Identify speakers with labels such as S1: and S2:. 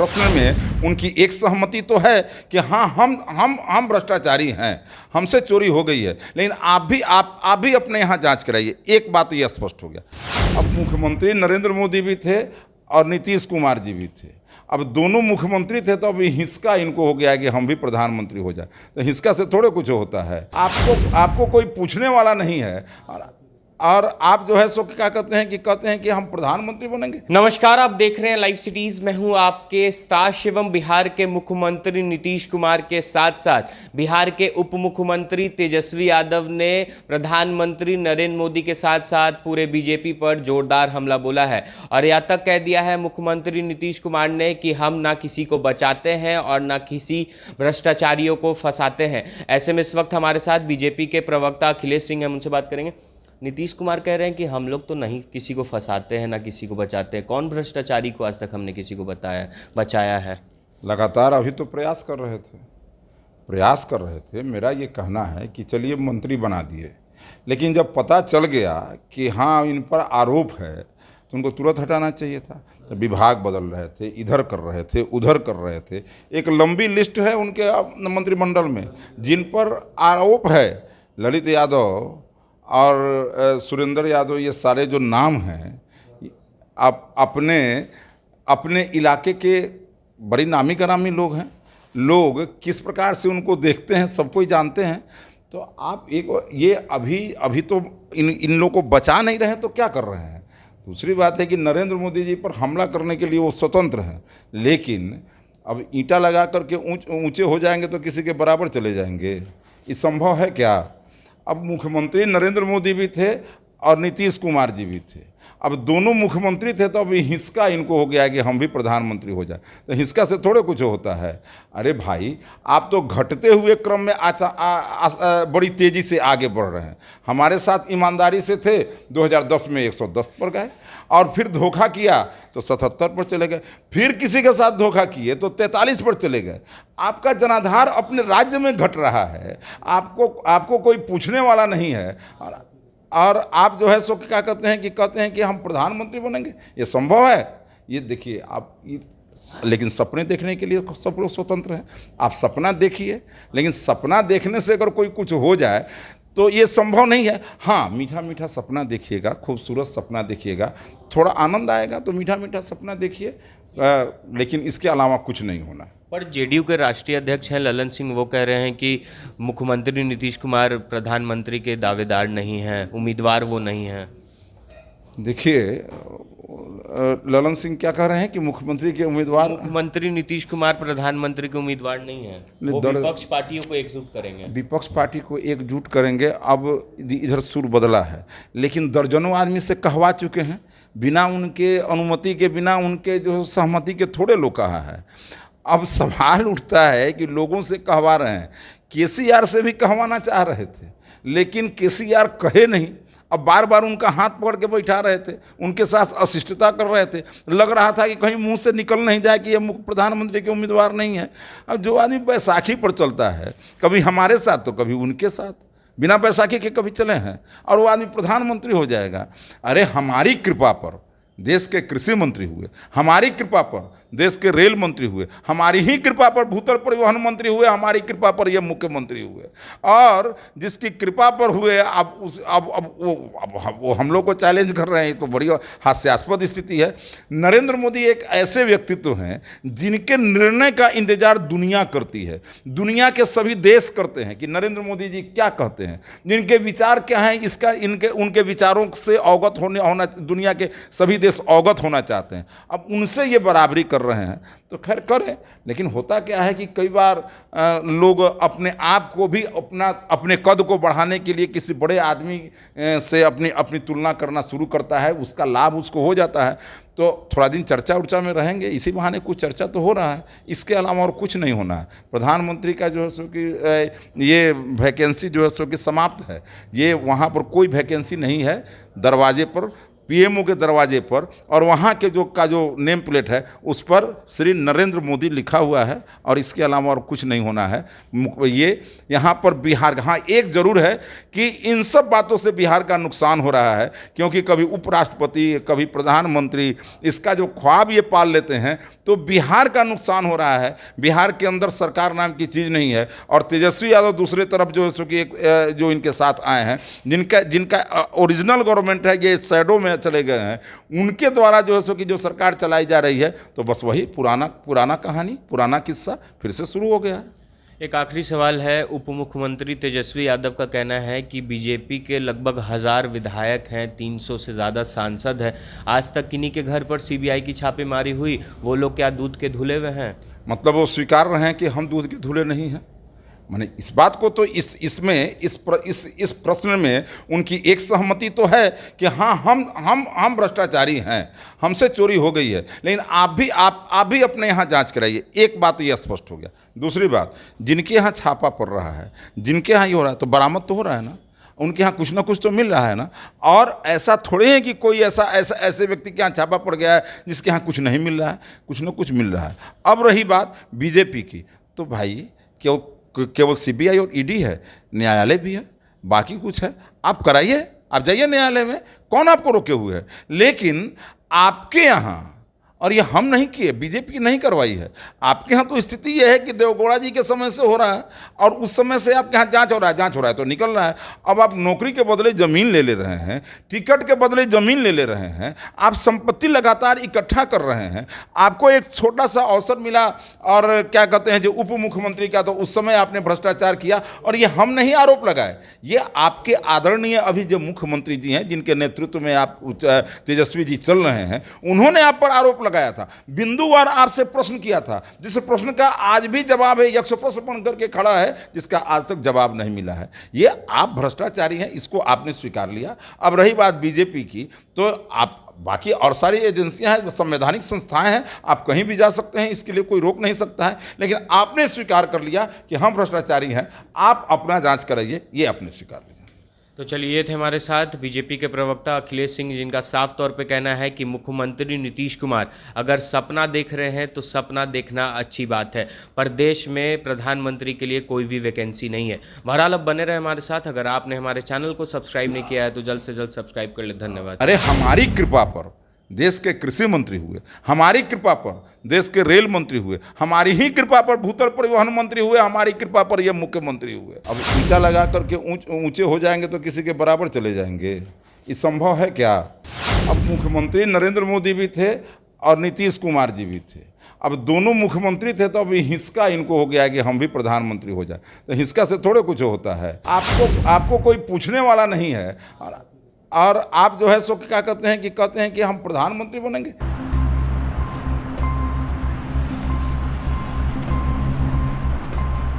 S1: प्रश्न में उनकी एक सहमति तो है कि हाँ हम भ्रष्टाचारी हैं, हमसे चोरी हो गई है, लेकिन आप भी अपने यहाँ जांच कराइए। एक बात ये स्पष्ट हो गया, अब मुख्यमंत्री नरेंद्र मोदी भी थे और नीतीश कुमार जी भी थे। अब दोनों मुख्यमंत्री थे तो अभी हिंसका इनको हो गया कि हम भी प्रधानमंत्री हो जाए। तो हिंसका से थोड़े कुछ होता है, आपको कोई पूछने वाला नहीं है और आप जो है सो क्या कहते हैं कि हम प्रधानमंत्री बनेंगे।
S2: नमस्कार, आप देख रहे हैं लाइव सिटीज। मैं हूं आपके साथ शिवम। बिहार के मुख्यमंत्री नीतीश कुमार के साथ साथ बिहार के उप मुख्यमंत्री तेजस्वी यादव ने प्रधानमंत्री नरेंद्र मोदी के साथ साथ पूरे बीजेपी पर जोरदार हमला बोला है और यह तक कह दिया है मुख्यमंत्री नीतीश कुमार ने कि हम ना किसी को बचाते हैं और ना किसी भ्रष्टाचारियों को फंसाते हैं। ऐसे में इस वक्त हमारे साथ बीजेपी के प्रवक्ता अखिलेश सिंह हैं, उनसे बात करेंगे। नीतीश कुमार कह रहे हैं कि हम लोग तो नहीं किसी को फंसाते हैं ना किसी को बचाते हैं। कौन भ्रष्टाचारी को आज तक हमने किसी को बचाया है?
S1: लगातार अभी तो प्रयास कर रहे थे। मेरा ये कहना है कि चलिए मंत्री बना दिए, लेकिन जब पता चल गया कि हाँ इन पर आरोप है तो उनको तुरंत हटाना चाहिए था। तो विभाग बदल रहे थे, इधर कर रहे थे, उधर कर रहे थे। एक लंबी लिस्ट है उनके मंत्रिमंडल में जिन पर आरोप है। ललित यादव और सुरेंद्र यादव, ये सारे जो नाम हैं, आप अपने इलाके के बड़ी नामी करामी लोग हैं। लोग किस प्रकार से उनको देखते हैं सब कोई जानते हैं। तो आप ये अभी तो इन लोगों को बचा नहीं रहे तो क्या कर रहे हैं। दूसरी बात है कि नरेंद्र मोदी जी पर हमला करने के लिए वो स्वतंत्र हैं, लेकिन अब ईंटा लगा करके ऊंचे हो जाएंगे तो किसी के बराबर चले जाएंगे, ये संभव है क्या। अब मुख्यमंत्री नरेंद्र मोदी भी थे और नीतीश कुमार जी भी थे। अब दोनों मुख्यमंत्री थे तो अभी हिंसका इनको हो गया कि हम भी प्रधानमंत्री हो जाए। तो हिंसका से थोड़े कुछ होता है। अरे भाई, आप तो घटते हुए क्रम में बड़ी तेज़ी से आगे बढ़ रहे हैं। हमारे साथ ईमानदारी से थे, 2010 में 110 पर गए और फिर धोखा किया तो 77 पर चले गए, फिर किसी के साथ धोखा किए तो 43 पर चले गए। आपका जनाधार अपने राज्य में घट रहा है, आपको कोई पूछने वाला नहीं है और आप जो है सो क्या कहते हैं कि हम प्रधानमंत्री बनेंगे। ये संभव है? ये देखिए लेकिन सपने देखने के लिए सब लोग स्वतंत्र हैं। आप सपना देखिए, लेकिन सपना देखने से अगर कोई कुछ हो जाए तो ये संभव नहीं है। हाँ, मीठा मीठा सपना देखिएगा, खूबसूरत सपना देखिएगा, थोड़ा आनंद आएगा तो मीठा मीठा सपना देखिए, लेकिन इसके अलावा कुछ नहीं होना।
S2: पर जेडीयू के राष्ट्रीय अध्यक्ष हैं ललन सिंह, वो कह रहे हैं कि मुख्यमंत्री नीतीश कुमार प्रधानमंत्री के दावेदार नहीं हैं, उम्मीदवार वो नहीं हैं।
S1: देखिए, ललन सिंह क्या कह रहे हैं कि मुख्यमंत्री नीतीश कुमार
S2: प्रधानमंत्री के उम्मीदवार नहीं है। वो विपक्ष पार्टियों को एकजुट करेंगे,
S1: विपक्ष पार्टी को एकजुट करेंगे। अब इधर सुर बदला है, लेकिन दर्जनों आदमी से कहवा चुके हैं, बिना उनके अनुमति के, बिना उनके जो सहमति के थोड़े लोग कहा है। अब सवाल उठता है कि लोगों से कहवा रहे हैं। केसीआर से भी कहवाना चाह रहे थे, लेकिन केसीआर कहे नहीं। अब बार बार उनका हाथ पकड़ के बैठा रहे थे, उनके साथ अशिष्टता कर रहे थे। लग रहा था कि कहीं मुंह से निकल नहीं जाए कि ये प्रधानमंत्री के उम्मीदवार नहीं है। अब जो आदमी बैसाखी पर चलता है, कभी हमारे साथ तो कभी उनके साथ, बिना बैसाखी के कभी चले हैं, और वो आदमी प्रधानमंत्री हो जाएगा। अरे हमारी कृपा पर देश के कृषि मंत्री हुए, हमारी कृपा पर देश के रेल मंत्री हुए, हमारी ही कृपा पर भूतल परिवहन मंत्री हुए, हमारी कृपा पर ये मुख्यमंत्री हुए। और जिसकी कृपा पर हुए अब वो हम लोग को चैलेंज कर रहे हैं, तो बड़ी हास्यास्पद स्थिति है। नरेंद्र मोदी एक ऐसे व्यक्तित्व हैं जिनके निर्णय का इंतजार दुनिया करती है, दुनिया के सभी देश करते हैं कि नरेंद्र मोदी जी क्या कहते हैं, जिनके विचार क्या हैं, उनके विचारों से अवगत होना दुनिया के सभी देश अवगत होना चाहते हैं। अब उनसे ये बराबरी कर रहे हैं तो खैर करें, लेकिन होता क्या है कि कई बार लोग अपने आप को भी अपने कद को बढ़ाने के लिए किसी बड़े आदमी से अपनी तुलना करना शुरू करता है, उसका लाभ उसको हो जाता है। तो थोड़ा दिन चर्चा उर्चा में रहेंगे, इसी बहाने कुछ चर्चा तो हो रहा है, इसके अलावा और कुछ नहीं होना है। प्रधानमंत्री का जो है सो कि ये वैकेंसी जो है सो कि समाप्त है, ये वहाँ पर कोई वैकेंसी नहीं है। दरवाजे पर पीएमओ के दरवाजे पर, और वहाँ के जो नेम प्लेट है उस पर श्री नरेंद्र मोदी लिखा हुआ है, और इसके अलावा और कुछ नहीं होना है। ये यहाँ पर बिहार, हाँ एक जरूर है कि इन सब बातों से बिहार का नुकसान हो रहा है, क्योंकि कभी उपराष्ट्रपति, कभी प्रधानमंत्री, इसका जो ख्वाब ये पाल लेते हैं, तो बिहार का नुकसान हो रहा है। बिहार के अंदर सरकार नाम की चीज़ नहीं है। और तेजस्वी यादव दूसरे तरफ जो है सो कि एक जो इनके साथ आए हैं, जिनका ओरिजिनल गवर्नमेंट है, ये शैडो में चले गए हैं, उनके द्वारा जो है सो कि जो सरकार चलाई जा रही है, तो बस वही पुराना कहानी, पुराना किस्सा फिर से शुरू हो गया है।
S2: एक आखिरी सवाल है। उप मुख्यमंत्री तेजस्वी यादव का कहना है कि बीजेपी के लगभग 1000 विधायक हैं, 300 से ज़्यादा सांसद हैं, आज तक किन्हीं के घर पर सीबीआई की छापेमारी हुई, वो लोग क्या दूध के धुले हुए हैं?
S1: मतलब वो स्वीकार रहे हैं कि हम दूध के धुले नहीं हैं। माने इस बात को तो इस प्रश्न में उनकी एक सहमति तो है कि हाँ हम भ्रष्टाचारी हैं, हमसे चोरी हो गई है, लेकिन आप भी अपने यहाँ जांच कराइए। एक बात ये स्पष्ट हो गया। दूसरी बात, जिनके यहाँ छापा पड़ रहा है, जिनके यहाँ ये हो रहा है, तो बरामद तो हो रहा है ना, उनके यहाँ कुछ ना कुछ तो मिल रहा है ना। और ऐसा थोड़े है कि कोई ऐसे व्यक्ति के यहाँ छापा पड़ गया है जिसके यहाँ कुछ नहीं मिल रहा है, कुछ ना कुछ मिल रहा है। अब रही बात बीजेपी की, तो भाई केवल सीबीआई और ईडी है, न्यायालय भी है, बाकी कुछ है, आप कराइए, आप जाइए न्यायालय में, कौन आपको रोके हुए है। लेकिन आपके यहाँ, और ये हम नहीं किए, बीजेपी नहीं करवाई है, आपके यहाँ तो स्थिति यह है कि देवगौड़ा जी के समय से हो रहा है, और उस समय से आपके यहाँ जांच हो रहा है तो निकल रहा है। अब आप नौकरी के बदले ज़मीन ले रहे हैं, टिकट के बदले ज़मीन ले रहे हैं, आप संपत्ति लगातार इकट्ठा कर रहे हैं। आपको एक छोटा सा अवसर मिला, और क्या कहते हैं जो उप मुख्यमंत्री का, तो उस समय आपने भ्रष्टाचार किया, और ये हम नहीं आरोप लगाए, ये आपके आदरणीय अभी जो मुख्यमंत्री जी हैं, जिनके नेतृत्व में आप तेजस्वी जी चल रहे हैं, उन्होंने आप पर आरोप लगाया था, बिंदुवार आपसे प्रश्न किया था, जिस प्रश्न का आज भी जवाब है, 100 प्रश्न बन करके खड़ा है, जिसका आज तक जवाब नहीं मिला है। ये आप भ्रष्टाचारी हैं, इसको आपने स्वीकार लिया। अब रही बात बीजेपी की, तो आप बाकी और सारी एजेंसियां हैं, संवैधानिक संस्थाएं हैं, आप कहीं भी जा सकते हैं, इसके लिए कोई रोक नहीं सकता है, लेकिन आपने स्वीकार कर लिया कि हम भ्रष्टाचारी हैं, आप अपना जांच कराइए, ये आपने स्वीकार लिया।
S2: तो चलिए, ये थे हमारे साथ बीजेपी के प्रवक्ता अखिलेश सिंह, जिनका साफ तौर पे कहना है कि मुख्यमंत्री नीतीश कुमार अगर सपना देख रहे हैं तो सपना देखना अच्छी बात है, पर देश में प्रधानमंत्री के लिए कोई भी वैकेंसी नहीं है। बहरहाल अब बने रहे हमारे साथ। अगर आपने हमारे चैनल को सब्सक्राइब नहीं किया है तो जल्द से जल्द सब्सक्राइब कर ले। धन्यवाद।
S1: अरे हमारी कृपा पर देश के कृषि मंत्री हुए, हमारी कृपा पर देश के रेल मंत्री हुए, हमारी ही कृपा पर भूतल परिवहन मंत्री हुए, हमारी कृपा पर ये मुख्यमंत्री हुए। अब ईंटा लगा करके ऊंचे हो जाएंगे तो किसी के बराबर चले जाएंगे, ये संभव है क्या? अब मुख्यमंत्री नरेंद्र मोदी भी थे और नीतीश कुमार जी भी थे। अब दोनों मुख्यमंत्री थे, तो अभी हिंसका इनको हो गया कि हम भी प्रधानमंत्री हो जाए, तो हिंसका से थोड़े कुछ होता है। आपको कोई पूछने वाला नहीं है, और आप जो है सो क्या कहते हैं कि हम प्रधानमंत्री बनेंगे।